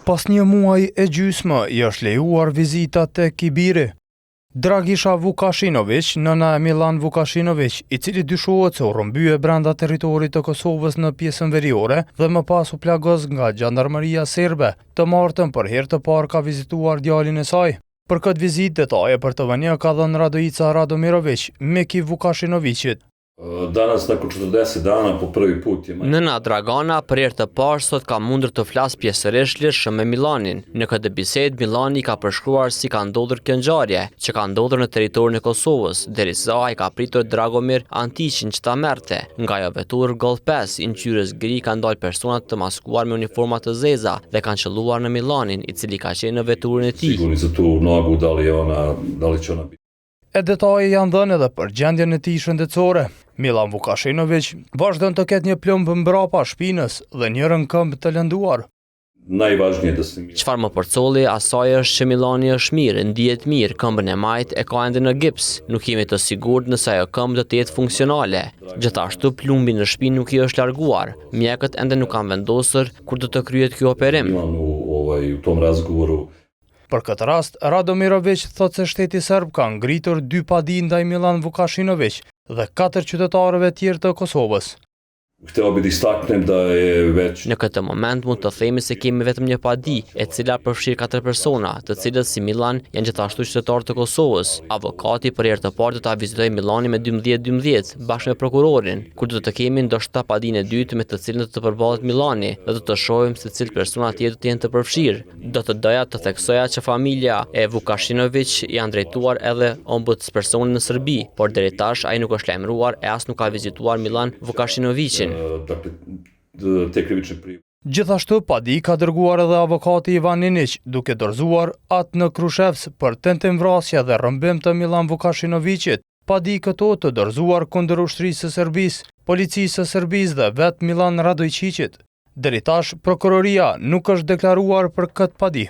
Pas një muaj e gjysmë, i është lejuar vizita te Kibiri. Dragisha Vukashinović, nëna e Milan Vukashinović, i cili dyshohet se u rrëmbye brenda territorit të Kosovës në pjesën veriore dhe më pas u plagos nga Gjandarmeria Serbe, të martën për herë të parë ka vizituar djalin e saj. Për këtë vizitë detaje për të vënë ka dhënë Radoica Radomirović, Meki Vukashinovićit. Danas nakon 40 dana po prvi put je Nëna Dragana për herë të parë sot ka mundur të flasë pjesërisht lirshëm me Milanin. Në këtë bisedë Milani ka përshkruar si ka ndodhur kjo ngjarje, që ka ndodhur në territorin e Kosovës, derisa ai ka pritur Dragomir Antiqin që ta merrte. Nga ajo vetur Golf 5 i nqyrës gri kanë dalë persona të maskuar me uniforma të zeza dhe kanë qelluar në Milanin, i cili ka qenë në veturin e tij. Sigurni za tu nogu da li će ona biti. E detaje janë dhënë edhe për gjendjen e tij shëndetësore. Milan Vukashinović vazhdon të ketë një plumb mbrapa shpinës dhe një rënkëmbë të lënduar. Najvažnije da se mi... Çfarë më përcolli asaj është që Milani është mirë, ndihet mirë, këmbën e majt e ka ende në gips. Nuk jemi të sigurt nëse ajo këmbë do të jetë funksionale. Gjithashtu plumbi në shpinë nuk i është larguar. Mjekët ende nuk kanë vendosur kur do të kryhet ky operim. U tom razgovoru. Për këtë rast, Radomirović thotë se shteti serb ka ngritur 2 padi ndaj Milan Vukashinović dhe 4 qytetarëve tjerë të Kosovës. Hteo bi da istaknem da je već... Në këtë moment mund të themi se kemi vetëm një padi, e cila përfshir 4 persona, të cilët si Milan janë gjithashtu qytetarë të Kosovës. Avokati për herë të parë do ta vizitojë Milanin me 12-12 bashkë me prokurorin, kur do të kemi ndoshta padinë e dytë me të cilën do të përballet Milani dhe do të shohim se cilë persona tjetër të jenë të përfshirë. Do të doja të theksoja që familja e Vukashinović janë drejtuar edhe ombudspersonin në Serbi, por deri tash ai nuk është lajmëruar e as nuk ka vizituar Milan Vukashinovićin. Gjithashtu padi ka dërguar edhe avokati Ivan Ninić, duke dorëzuar atë në Krushevc për tentimvrasje dhe rrëmbim të Milan Vukashinovićit. Padi këto të dorëzuar kundër ushtrisë së Serbisë, policisë së Serbisë dhe vetë Milan Radojčićit. Deri tash prokuroria nuk është deklaruar për këtë padi.